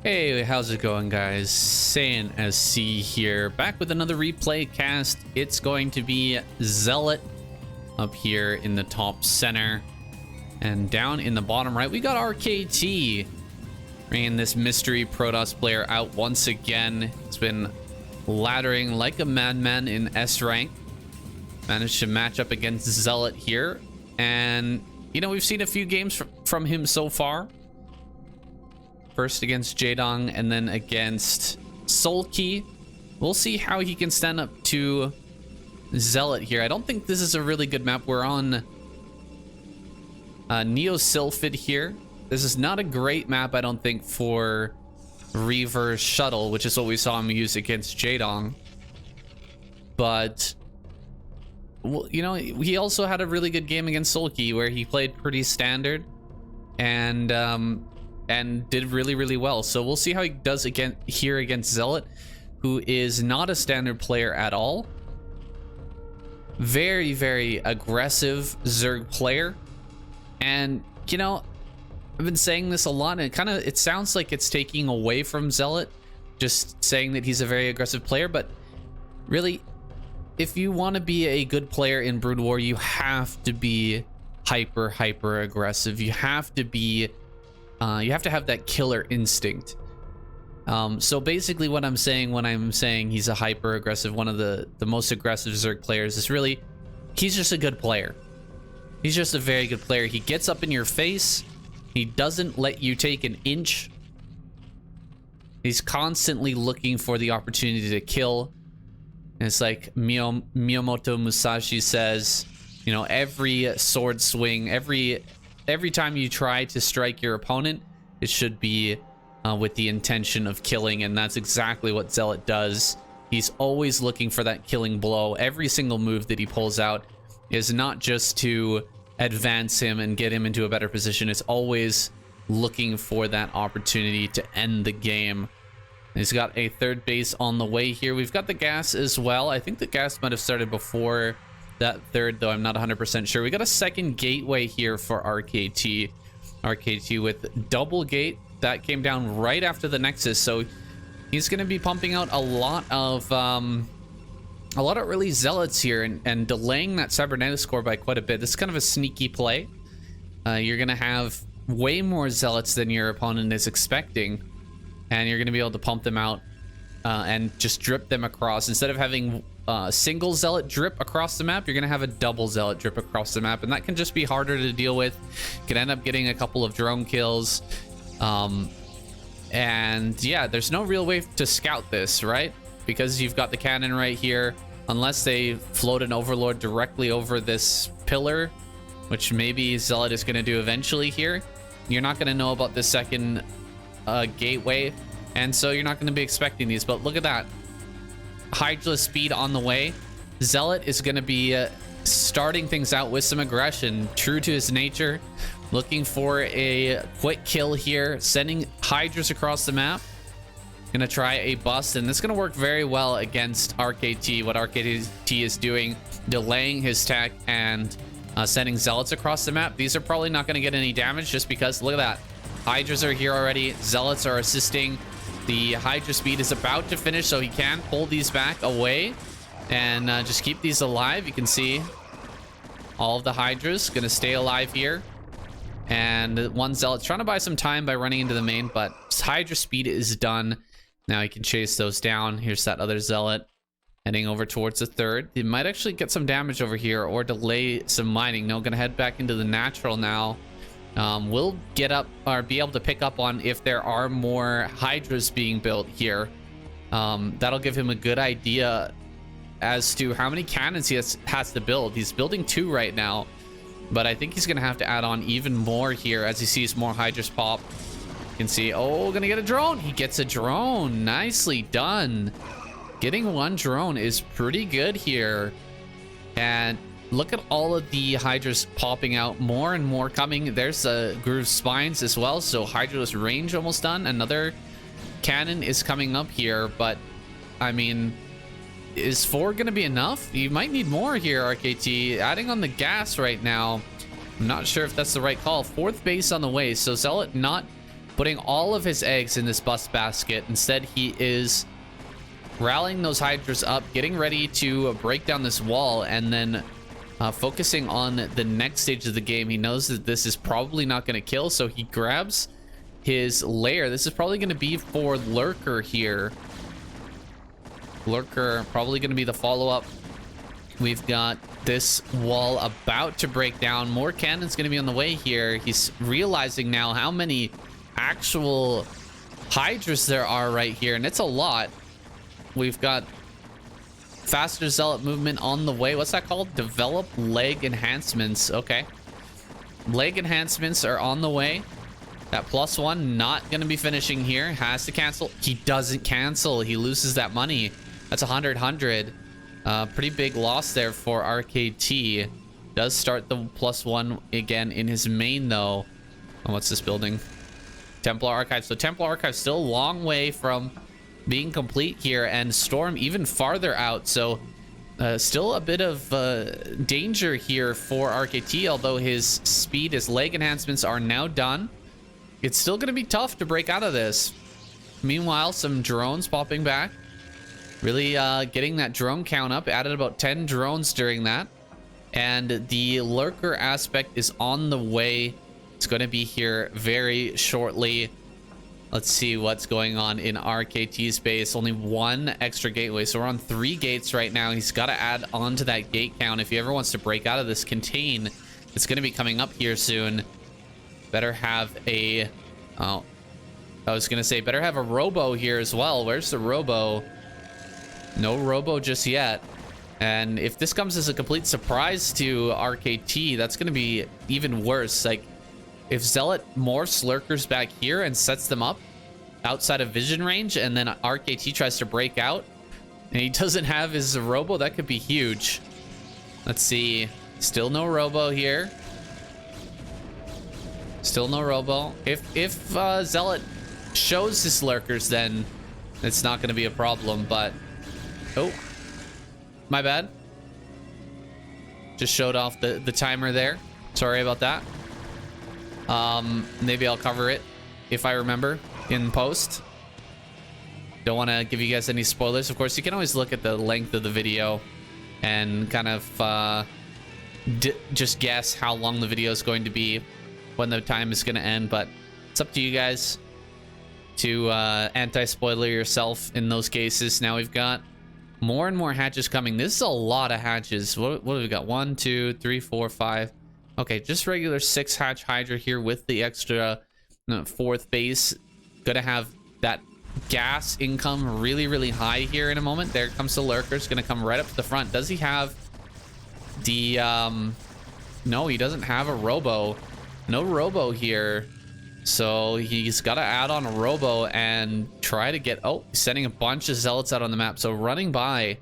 Hey, how's it going, guys? Saiyan SC here, back with another replay cast. It's going to be Zelot up here in the top center, and down in the bottom right we got RKT bringing this mystery Protoss player out once again. It's been laddering like a madman in S rank. Managed to match up against Zelot here, and you know, we've seen a few games from him so far. First against Jaedong and then against Sulky. We'll see how he can stand up to Zelot here. I don't think this is a really good map. We're on Neo Sylphid here. This is not a great map, I don't think, for Reaver Shuttle, which is what we saw him use against Jaedong. But, well, you know, he also had a really good game against Sulky where he played pretty standard and did really well. So we'll see how he does again here against Zelot, who is not a standard player at all. Very aggressive Zerg player. And you know, I've been saying this a lot, and it sounds like it's taking away from Zelot, just saying that he's a very aggressive player. But really, if you want to be a good player in Broodwar, you have to be hyper aggressive. You have to be you have to have that killer instinct. So basically what I'm saying when I'm saying he's a hyper aggressive, one of the most aggressive Zerg players, is really, he's just a good player. He's just a very good player. He gets up in your face. He doesn't let you take an inch. He's constantly looking for the opportunity to kill. And it's like Miyamoto Musashi says, you know, every sword swing, every time you try to strike your opponent, it should be with the intention of killing, and that's exactly what Zelot does. He's always looking for that killing blow. Every single move that he pulls out is not just to advance him and get him into a better position. It's always looking for that opportunity to end the game. He's got a third base on the way here. We've got the gas as well. I think the gas might have started before that third, though I'm not 100% sure. We got a second gateway here for RKT. RKT with double gate that came down right after the Nexus, so he's going to be pumping out a lot of early Zealots here and delaying that cybernetics core by quite a bit. This is kind of a sneaky play. You're going to have way more Zealots than your opponent is expecting, and you're going to be able to pump them out and just drip them across. Instead of having single Zealot drip across the map, you're gonna have a double Zealot drip across the map, and that can just be harder to deal with. You can end up getting a couple of drone kills, and yeah, there's no real way to scout this, right? Because you've got the cannon right here. Unless they float an overlord directly over this pillar, which maybe Zealot is gonna do eventually here, you're not gonna know about the second gateway, and so you're not gonna be expecting these. But look at that, Hydra speed on the way. Zelot is going to be starting things out with some aggression, true to his nature, looking for a quick kill here, sending Hydras across the map. Going to try a bust, and this is going to work very well against RKT. What RKT is doing, delaying his tech and sending Zealots across the map. These are probably not going to get any damage just because, look at that, Hydras are here already. Zealots are assisting. The Hydra speed is about to finish, so he can pull these back away and just keep these alive. You can see all of the Hydras going to stay alive here. And one Zealot's trying to buy some time by running into the main, but his Hydra speed is done. Now he can chase those down. Here's that other Zealot heading over towards the third. He might actually get some damage over here or delay some mining. No, going to head back into the natural now. We'll get up or be able to pick up on if there are more Hydras being built here. That'll give him a good idea as to how many cannons he has to build. He's building 2 right now, but I think he's going to have to add on even more here as he sees more Hydras pop. You can see, oh, gonna get a drone. He gets a drone. Nicely done. Getting one drone is pretty good here. And look at all of the Hydras popping out, more and more coming. There's Groove Spines as well, so Hydra's range almost done. Another cannon is coming up here, but I mean, is 4 gonna be enough? You might need more here, RKT. Adding on the gas right now, I'm not sure if that's the right call. 4th base on the way, so Zealot not putting all of his eggs in this bus basket. Instead, he is rallying those Hydras up, getting ready to break down this wall, and then focusing on the next stage of the game. He knows that this is probably not going to kill, so he grabs his lair. This is probably going to be for Lurker here. Lurker probably going to be the follow-up. We've got this wall about to break down. More cannons going to be on the way here. He's realizing now how many actual Hydras there are right here, and it's a lot. We've got faster Zealot movement on the way. What's that called? Develop leg enhancements. Okay. Leg enhancements are on the way. That +1 not going to be finishing here. Has to cancel. He doesn't cancel. He loses that money. That's 100. Pretty big loss there for RKT. Does start the +1 again in his main, though. And what's this building? Templar Archive. So Templar Archive still a long way from being complete here, and Storm even farther out. So still a bit of danger here for RKT, although his speed, his leg enhancements are now done. It's still going to be tough to break out of this. Meanwhile, some drones popping back. Really getting that drone count up. Added about 10 drones during that. And the Lurker aspect is on the way. It's going to be here very shortly. Let's see what's going on in RKT's base. Only one extra gateway, so we're on 3 gates right now. He's got to add on to that gate count if he ever wants to break out of this contain. It's going to be coming up here soon. Better have a... Oh, I was going to say, better have a robo here as well. Where's the robo? No robo just yet. And if this comes as a complete surprise to RKT, that's going to be even worse. Like, if Zealot morphs Lurkers back here and sets them up outside of vision range, and then RKT tries to break out, and he doesn't have his robo, that could be huge. Let's see. Still no robo here. Still no robo. If Zealot shows his Lurkers, then it's not going to be a problem, but... Oh. My bad. Just showed off the timer there. Sorry about that. Maybe I'll cover it if I remember in post. Don't want to give you guys any spoilers. Of course, you can always look at the length of the video and kind of just guess how long the video is going to be when the time is going to end, but it's up to you guys to anti-spoiler yourself in those cases. Now we've got more and more hatches coming. This is a lot of hatches. What have we got? 1, 2, 3, 4, 5. Okay, just regular 6 hatch Hydra here with the extra 4th base. Gonna have that gas income really high here in a moment. There comes the Lurkers, gonna come right up to the front. Does he have the no, he doesn't have a robo. No robo here, so he's got to add on a robo and try to get... Oh, he's sending a bunch of Zealots out on the map. So running by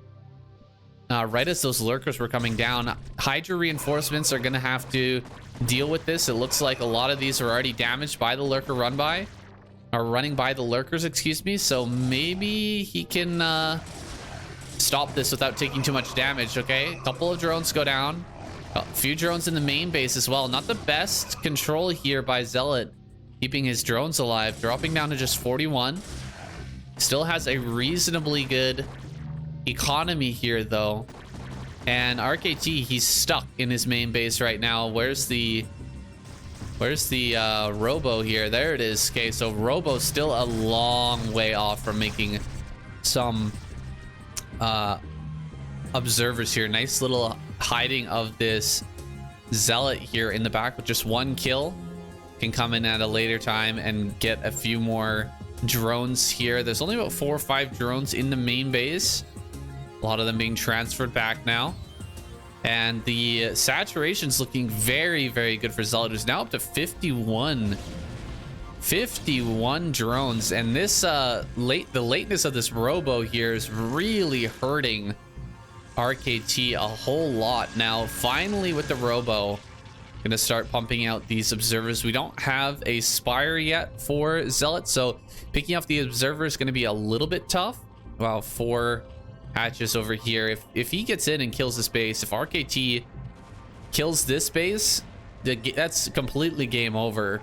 right as those Lurkers were coming down. Hydra reinforcements are gonna have to deal with this. It looks like a lot of these are already damaged by the Lurker run by, or running by the Lurkers, excuse me. So maybe he can stop this without taking too much damage. Okay, a couple of drones go down. A few drones in the main base as well. Not the best control here by Zealot, keeping his drones alive. Dropping down to just 41. Still has a reasonably good economy here, though. And RKT, he's stuck in his main base right now. Where's the robo here? There it is. Okay, so robo's still a long way off from making some observers here. Nice little hiding of this Zealot here in the back with just 1 kill. Can come in at a later time and get a few more drones here. There's only about 4 or 5 drones in the main base. A lot of them being transferred back now. And the saturation's looking very good for Zelot, who's now up to 51 drones. And this the lateness of this robo here is really hurting RKT a whole lot. Now finally with the robo, gonna start pumping out these observers. We don't have a spire yet for Zealot, so picking off the observer is gonna be a little bit tough. Wow, 4 hatches over here. If he gets in and kills this base, if RKT kills this base, that's completely game over.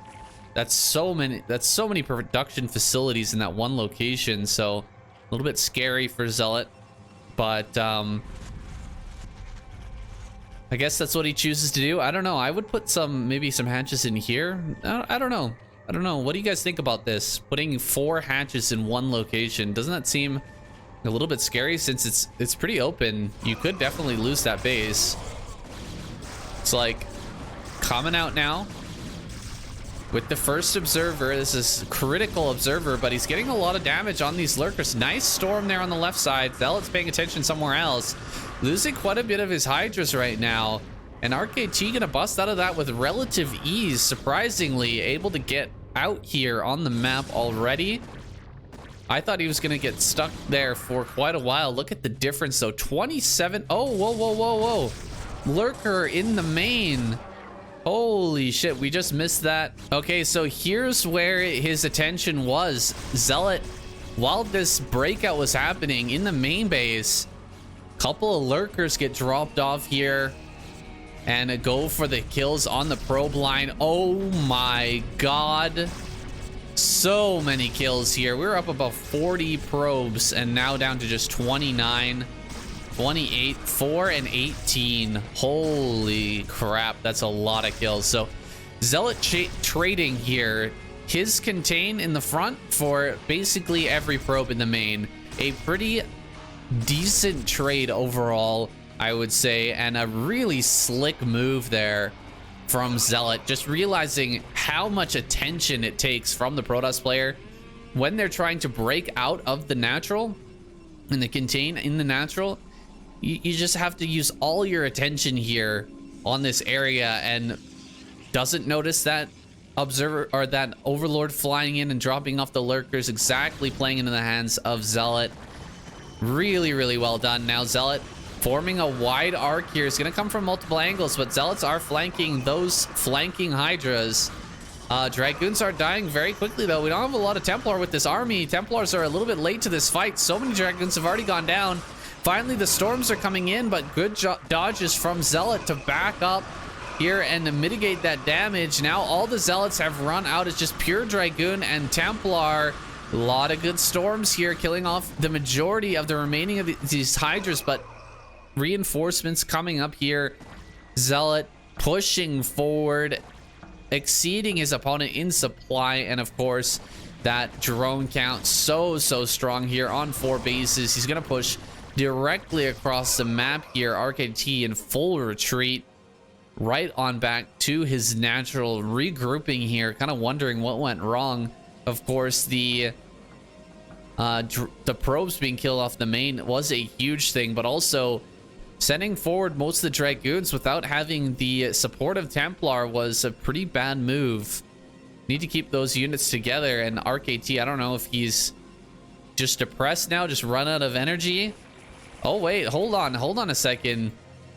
That's so many production facilities in that one location. So a little bit scary for Zealot, but I guess that's what he chooses to do. I don't know. I would put maybe some hatches in here. I don't know. I don't know. What do you guys think about this? Putting 4 hatches in one location, doesn't that seem a little bit scary? Since it's pretty open, you could definitely lose that base. It's like coming out now with the first observer. This is critical observer, but he's getting a lot of damage on these lurkers. Nice storm there on the left side. Zealot's paying attention somewhere else, losing quite a bit of his hydras right now, and RKT gonna bust out of that with relative ease, surprisingly able to get out here on the map already. I thought he was gonna get stuck there for quite a while. Look at the difference though. 27. Oh, whoa. Lurker in the main. Holy shit, we just missed that. Okay, so here's where his attention was. Zealot, while this breakout was happening in the main base, couple of lurkers get dropped off here and go for the kills on the probe line. Oh my god. So many kills here. We're up about 40 probes and now down to just 29, 28, 4 and 18. Holy crap, that's a lot of kills. So Zealot trading here his contain in the front for basically every probe in the main. A pretty decent trade overall, I would say, and a really slick move there from Zealot, just realizing how much attention it takes from the Protoss player when they're trying to break out of the natural and the contain in the natural. You just have to use all your attention here on this area, and doesn't notice that observer or that overlord flying in and dropping off the lurkers, exactly playing into the hands of Zealot. Really well done. Now Zealot forming a wide arc here. Is going to come from multiple angles, but Zealots are flanking those flanking hydras. Dragoons are dying very quickly though. We don't have a lot of Templar with this army. Templars are a little bit late to this fight. So many Dragoons have already gone down. Finally, the storms are coming in, but good dodges from Zealot to back up here and to mitigate that damage. Now all the Zealots have run out. It's just pure Dragoon and Templar. A lot of good storms here, killing off the majority of the remaining of these hydras, but reinforcements coming up here. Zealot pushing forward, exceeding his opponent in supply, and of course that drone count so strong here on 4 bases. He's gonna push directly across the map here. RKT in full retreat right on back to his natural, regrouping here, kind of wondering what went wrong. Of course, the probes being killed off the main was a huge thing, but also sending forward most of the Dragoons without having the support of Templar was a pretty bad move. Need to keep those units together, and RKT, I don't know if he's just depressed now, just run out of energy. Oh wait, hold on a second.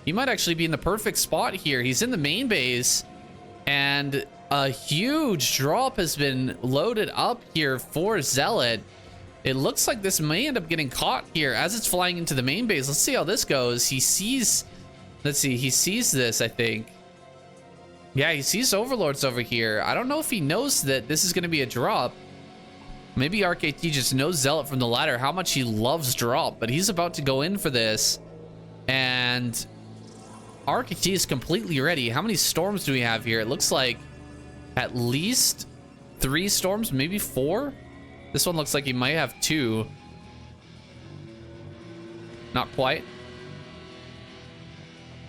He might actually be in the perfect spot here. He's in the main base, and a huge drop has been loaded up here for Zealot. It looks like this may end up getting caught here as it's flying into the main base. Let's see how this goes. He sees, let's see, he sees this, I think. Yeah, he sees overlords over here. I don't know if he knows that this is going to be a drop. Maybe RKT just knows Zealot from the ladder, how much he loves drop, but he's about to go in for this. And RKT is completely ready. How many storms do we have here? It looks like at least 3 storms, maybe 4. This one looks like he might have 2. Not quite,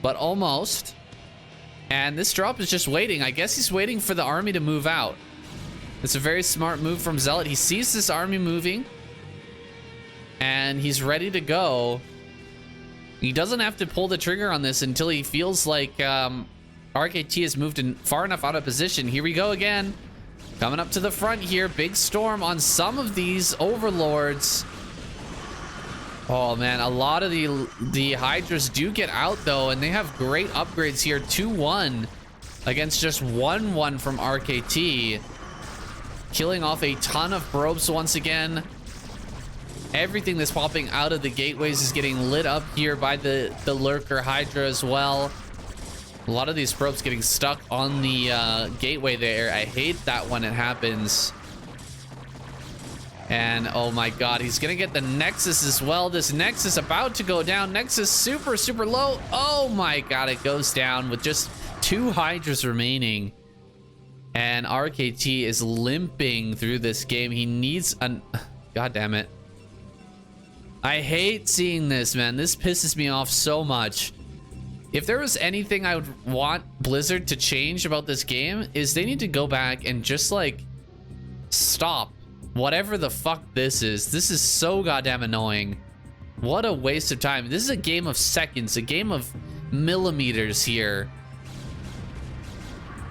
but almost. And this drop is just waiting. I guess he's waiting for the army to move out. It's a very smart move from Zealot. He sees this army moving and he's ready to go. He doesn't have to pull the trigger on this until he feels like RKT has moved in far enough out of position. Here we go again. Coming up to the front here. Big storm on some of these overlords. Oh man, a lot of the hydras do get out though, and they have great upgrades here. 2-1 against just 1-1 from RKT. Killing off a ton of probes once again. Everything that's popping out of the gateways is getting lit up here by the lurker hydra as well. A lot of these probes getting stuck on the gateway there. I hate that when it happens. And oh my god, he's gonna get the Nexus as well. This Nexus about to go down. Nexus super, super low. Oh my god, it goes down with just 2 Hydras remaining. And RKT is limping through this game. He needs an... God damn it. I hate seeing this, man. This pisses me off so much. If there was anything I would want Blizzard to change about this game, is they need to go back and just like stop whatever the fuck this is. This is so goddamn annoying. What a waste of time. This is a game of seconds, a game of millimeters here.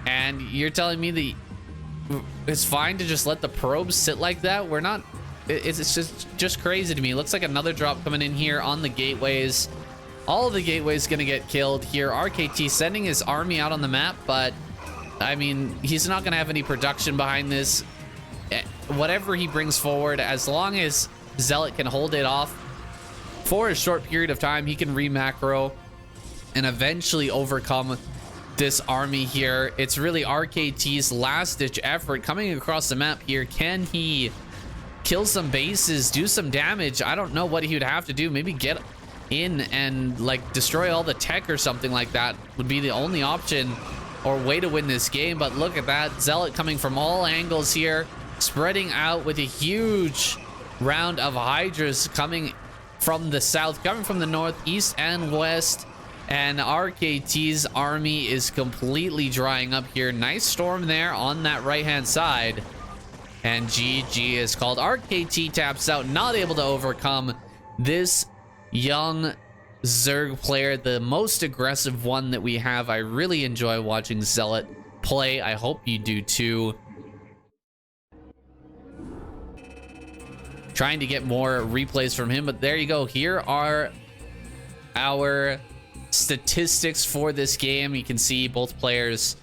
And you're telling me that it's fine to just let the probes sit like that? We're not... It's just crazy to me. It looks like another drop coming in here on the gateways. All of the gateways gonna get killed here. RKT sending his army out on the map, but I mean, he's not gonna have any production behind this. Whatever he brings forward, as long as Zelot can hold it off for a short period of time, he can re-macro and eventually overcome this army here. It's really RKT's last-ditch effort coming across the map here. Can he kill some bases, do some damage? I don't know what he would have to do. Maybe get in and like destroy all the tech or something like that would be the only option or way to win this game. But look at that, Zelot coming from all angles here, spreading out with a huge round of Hydras coming from the south, coming from the north, east, and west. And RKT's army is completely drying up here. Nice storm there on that right-hand side. And GG is called. RKT taps out, not able to overcome this young Zerg player, the most aggressive one that we have. I really enjoy watching Zelot play. I hope you do too. Trying to get more replays from him, but there you go. Here are our statistics for this game. You can see both players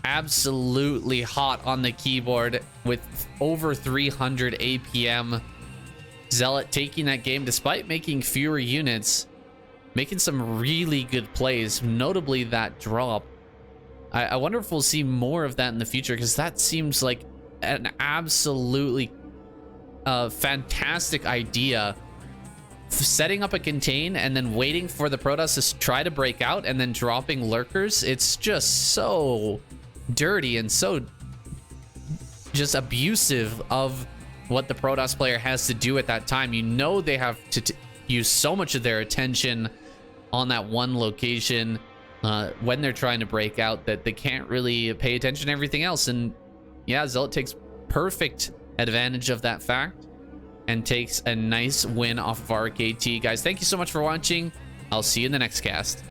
absolutely hot on the keyboard with over 300 APM. Zelot taking that game despite making fewer units, making some really good plays, notably that drop. I wonder if we'll see more of that in the future, because that seems like an absolutely fantastic idea. Setting up a contain and then waiting for the Protoss to try to break out and then dropping lurkers. It's just so dirty and so just abusive of what the Protoss player has to do at that time. You know they have to use so much of their attention on that one location when they're trying to break out that they can't really pay attention to everything else. And yeah, Zelot takes perfect advantage of that fact and takes a nice win off of RKT. Guys, thank you so much for watching. I'll see you in the next cast.